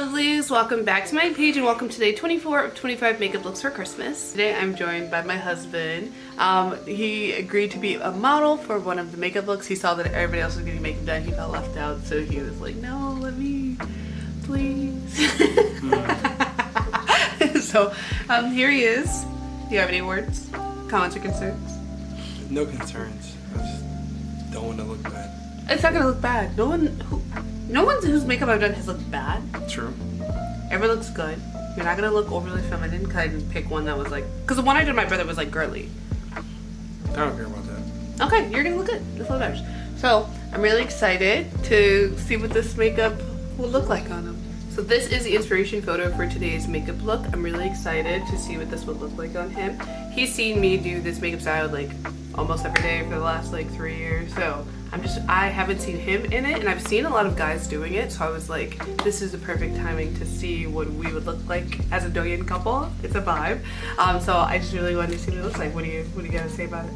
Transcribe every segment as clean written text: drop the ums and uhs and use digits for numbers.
lovelies, welcome back to my page and welcome to day 24 of 25 makeup looks for Christmas. Today I'm joined by my husband. He agreed to be a model for one of the makeup looks. He saw that everybody else was getting makeup done. He felt left out, so he was like, no, let me, please. So here he is. Do you have any words, comments, or concerns? No concerns. I just don't want to look bad. It's not gonna look bad. No one whose makeup I've done has looked bad. True. Everyone looks good. You're not gonna look overly feminine because I didn't pick one that was like, because the one I did my brother was like girly. I don't care about that. Okay, you're gonna look good. That's what matters. So I'm really excited to see what this makeup will look like on him. So this is the inspiration photo for today's makeup look. I'm really excited to see what this would look like on him. He's seen me do this makeup style like almost every day for the last like 3 years. So I haven't seen him in it, and I've seen a lot of guys doing it, so I was like, this is the perfect timing to see what we would look like as a Douyin couple. It's a vibe. So I just really wanted to see what it looks like. What do you gotta say about it?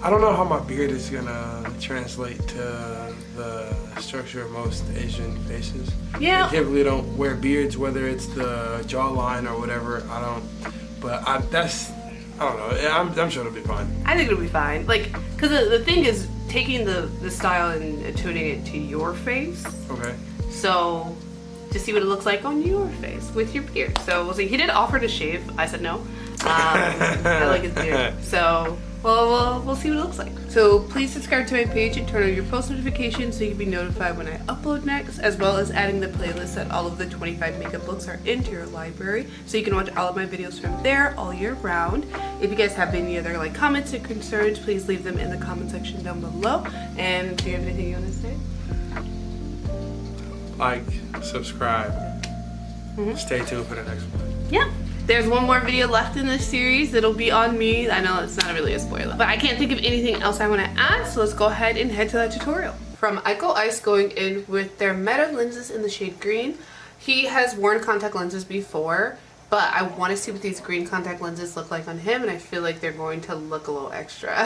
I don't know how my beard is gonna translate to the structure of most Asian faces. Yeah. They typically don't wear beards, whether it's the jawline or whatever. I don't know. I'm sure it'll be fine. I think it'll be fine. Like, cause the thing is taking the style and tuning it to your face. Okay. So to see what it looks like on your face with your beard. So we'll see. He did offer to shave. I said no. I like his beard. So we'll see what it looks like. So please subscribe to my page and turn on your post notifications so you can be notified when I upload next, as well as adding the playlist that all of the 25 makeup looks are into your library, so you can watch all of my videos from there all year round. If you guys have any other like comments or concerns, please leave them in the comment section down below. And do you have anything you want to say? Like, subscribe. Stay tuned for the next one. Yeah. There's one more video left in this series. It'll be on me. I know it's not really a spoiler, but I can't think of anything else I want to add, so let's go ahead and head to that tutorial. From IcoIce, going in with their Meta lenses in the shade green. He has worn contact lenses before, but I want to see what these green contact lenses look like on him, and I feel like they're going to look a little extra.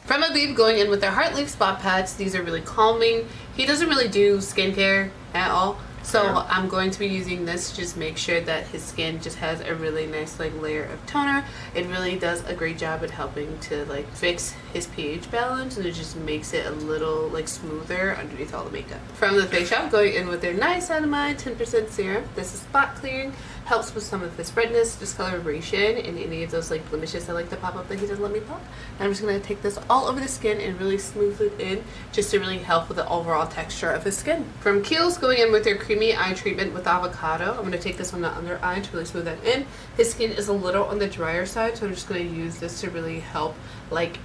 From Abib, going in with their Heartleaf spot pads. These are really calming. He doesn't really do skincare at all. So I'm going to be using this to just make sure that his skin just has a really nice like layer of toner. It really does a great job at helping to like fix his pH balance, and it just makes it a little like smoother underneath all the makeup. From the Face Shop, going in with their Niacinamide 10% serum. This is spot clearing, helps with some of his redness, discoloration, and any of those like blemishes that like to pop up that he doesn't let me pop. And I'm just going to take this all over the skin and really smooth it in just to really help with the overall texture of his skin. From Kiehl's, going in with their creamy eye treatment with avocado. I'm going to take this on the under eye to really smooth that in. His skin is a little on the drier side, so I'm just going to use this to really help like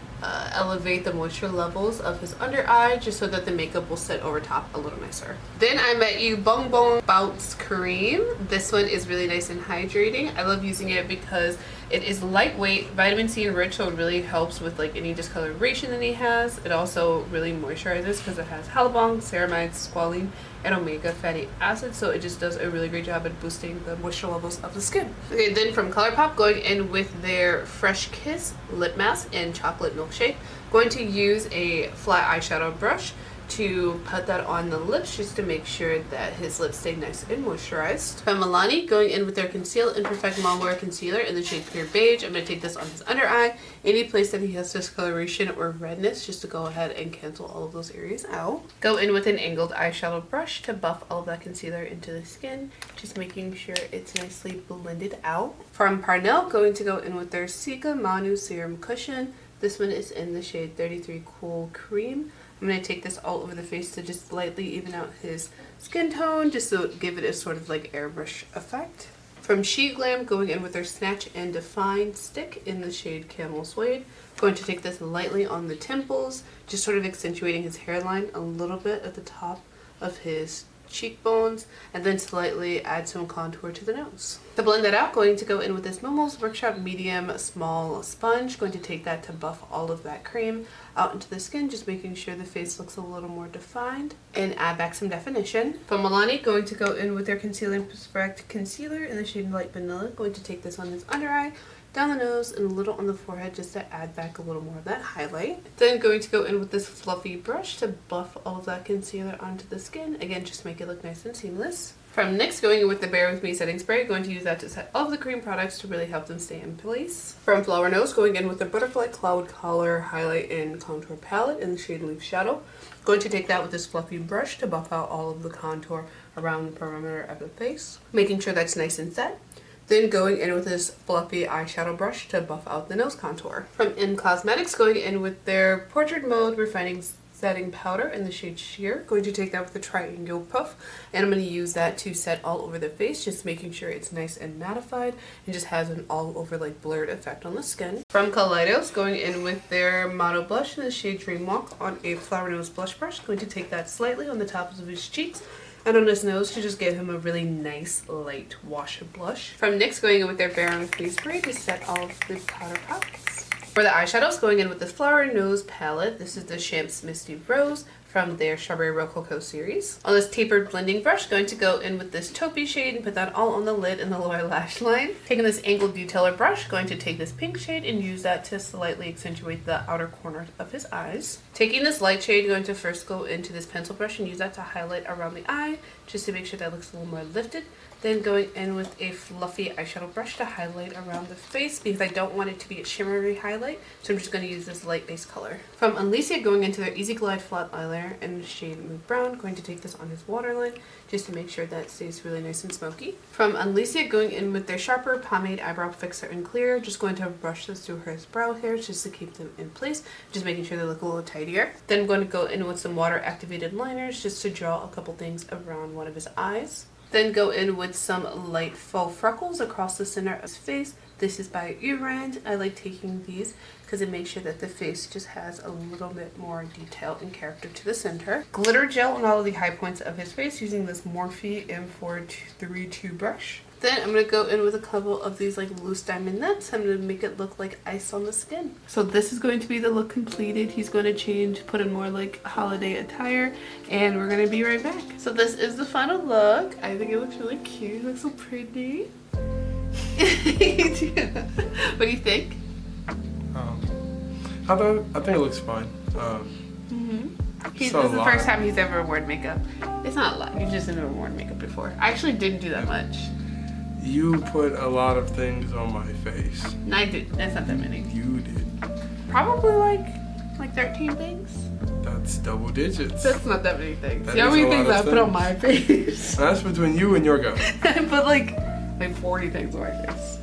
elevate the moisture levels of his under eye, just so that the makeup will sit over top a little nicer. Then I met you Bong Bounce Cream. This one is really nice and hydrating. I love using it because it is lightweight, vitamin C enriched, so it really helps with like any discoloration that he has. It also really moisturizes because it has halobong, ceramide, squalene, and omega fatty acids, so it just does a really great job at boosting the moisture levels of the skin. Okay, then from ColourPop, going in with their Fresh Kiss lip mask in chocolate milkshake. Going to use a flat eyeshadow brush to put that on the lips just to make sure that his lips stay nice and moisturized. From Milani, going in with their Conceal+Perfect Long-Wear Concealer in the shade Pure Beige. I'm going to take this on his under eye, any place that he has discoloration or redness, just to go ahead and cancel all of those areas out. Go in with an angled eyeshadow brush to buff all of that concealer into the skin, just making sure it's nicely blended out. From Parnell, going to go in with their CicaManu Serum Cushion. This one is in the shade 33 Cool Cream. I'm going to take this all over the face to just lightly even out his skin tone, just to give it a sort of like airbrush effect. From Sheglam, going in with their Snatch and Define stick in the shade Camel Suede. Going to take this lightly on the temples, just sort of accentuating his hairline a little bit at the top of his cheekbones, and then slightly add some contour to the nose. To blend that out, going to go in with this Momo's Workshop Medium Small Sponge. Going to take that to buff all of that cream out into the skin, just making sure the face looks a little more defined, and add back some definition. From Milani, going to go in with their Conceal+Perfect Concealer in the shade Light Vanilla. Going to take this on his under eye, down the nose and a little on the forehead just to add back a little more of that highlight. Then going to go in with this fluffy brush to buff all of that concealer onto the skin. Again, just make it look nice and seamless. From NYX, going in with the Bare With Me setting spray, going to use that to set all of the cream products to really help them stay in place. From FlowerKnows, going in with the Butterfly Cloud Color Highlight and Contour Palette in the shade Leaf Shadow. Going to take that with this fluffy brush to buff out all of the contour around the perimeter of the face, making sure that's nice and set. Then going in with this fluffy eyeshadow brush to buff out the nose contour. From In Cosmetics, going in with their Portrait Mode Refining Setting Powder in the shade Sheer. Going to take that with the Triangle Puff, and I'm going to use that to set all over the face, just making sure it's nice and mattified and just has an all over like blurred effect on the skin. From Kaleidos, going in with their Mono Blush in the shade Dreamwalk on a FlowerKnows blush brush. Going to take that slightly on the tops of his cheeks and on his nose to just give him a really nice light wash of blush. From NYX, going in with their Bare With Me spray to set all of the powder puffs. For the eyeshadows, going in with this FlowerKnows palette. This is the Champs Misty Rose from their Strawberry Rococo series. On this tapered blending brush, going to go in with this taupey shade and put that all on the lid and the lower lash line. Taking this angled detailer brush, going to take this pink shade and use that to slightly accentuate the outer corner of his eyes. Taking this light shade, going to first go into this pencil brush and use that to highlight around the eye, just to make sure that looks a little more lifted. Then going in with a fluffy eyeshadow brush to highlight around the face because I don't want it to be a shimmery highlight, so I'm just going to use this light base color. From Alicia, going into their Easy Glide Flat Eyeliner in the shade Move Brown, going to take this on his waterline just to make sure that stays really nice and smoky. From Alicia, going in with their Sharper Pomade Eyebrow Fixer in Clear, just going to brush this through his brow hairs just to keep them in place, just making sure they look a little tidier. Then I'm going to go in with some water activated liners just to draw a couple things around one of his eyes. Then go in with some light faux freckles across the center of his face. This is by Urand. I like taking these because it makes sure that the face just has a little bit more detail and character to the center. Glitter gel on all of the high points of his face using this Morphe M432 brush. Then I'm going to go in with a couple of these like loose diamond nuts. I'm going to make it look like ice on the skin. So this is going to be the look completed. He's going to change, put in more like holiday attire, and we're going to be right back. So this is the final look. I think it looks really cute. It looks so pretty. What do you think? I think it looks fine. This is the first time he's ever worn makeup. It's not a lot. You've just never worn makeup before. I actually didn't do that much. You put a lot of things on my face. No, I did. That's not that many. You did. Probably like 13 things. That's double digits. That's not that many things. That You know how many things I put on my face? That's between you and your guy. I put like 40 things on my face.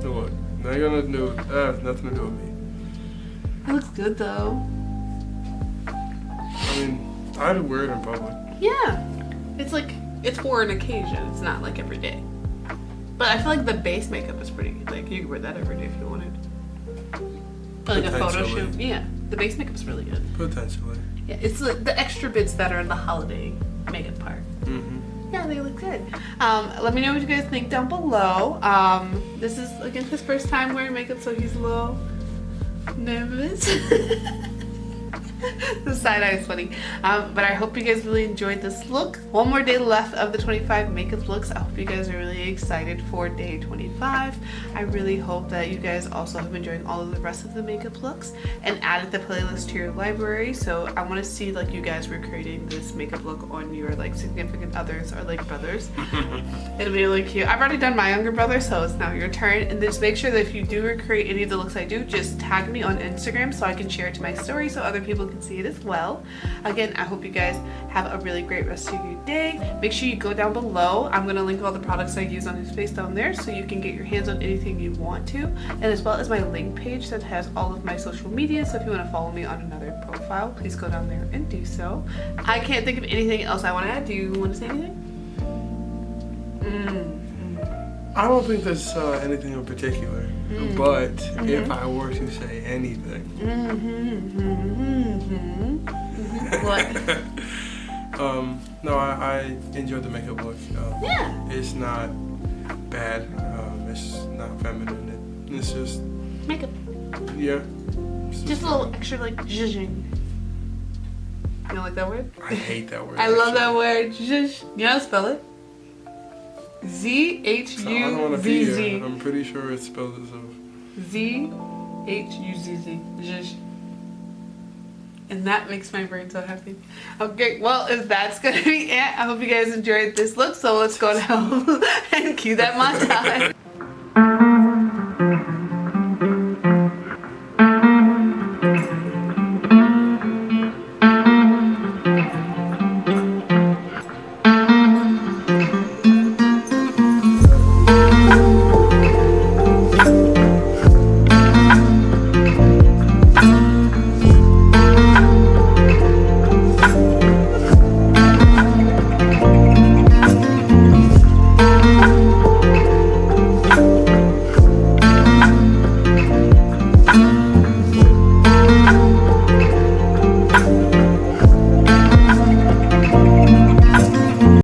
So look, now you're gonna do that has nothing to do with me. It looks good though. I mean, I'd wear it in public. Yeah. It's for an occasion. It's not like every day. But I feel like the base makeup is pretty, like you could wear that every day if you wanted. For like a photo shoot. Yeah. The base makeup is really good. Potentially. Yeah, it's the extra bits that are in the holiday makeup part. Yeah, they look good. Let me know what you guys think down below. This is, again, his first time wearing makeup, so he's a little nervous. The side eye is funny. But I hope you guys really enjoyed this look. One more day left of the 25 makeup looks. I hope you guys are really excited for day 25. I really hope that you guys also have enjoyed all of the rest of the makeup looks and added the playlist to your library. So I want to see like you guys recreating this makeup look on your like significant others or like brothers. It'll be really cute. I've already done my younger brother, so it's now your turn. And just make sure that if you do recreate any of the looks I do, just tag me on Instagram so I can share it to my story so other people can see it as well. Again, I hope you guys have a really great rest of your day. Make sure you go down below. I'm going to link all the products I use on his face down there so you can get your hands on anything you want to, and as well as my link page that has all of my social media. So if you want to follow me on another profile, please go down there and do so. I can't think of anything else I want to add. Do you want to say anything? I don't think there's anything in particular, but if I were to say anything, What? no, I enjoyed the makeup look. Yeah. It's not bad. It's not feminine. It's just Makeup. yeah. Just a little extra like zhuzhing. You don't like that word? I hate that word. I love that word. Zhuzh. You know how to spell it? I don't want to be here. Z-H-U-Z-Z. I'm pretty sure it's spelled as a Z-H-U-Z-Z. Zhuzh. And that makes my brain so happy. Okay, well, if that's gonna be it, I hope you guys enjoyed this look. So let's go down and cue that montage.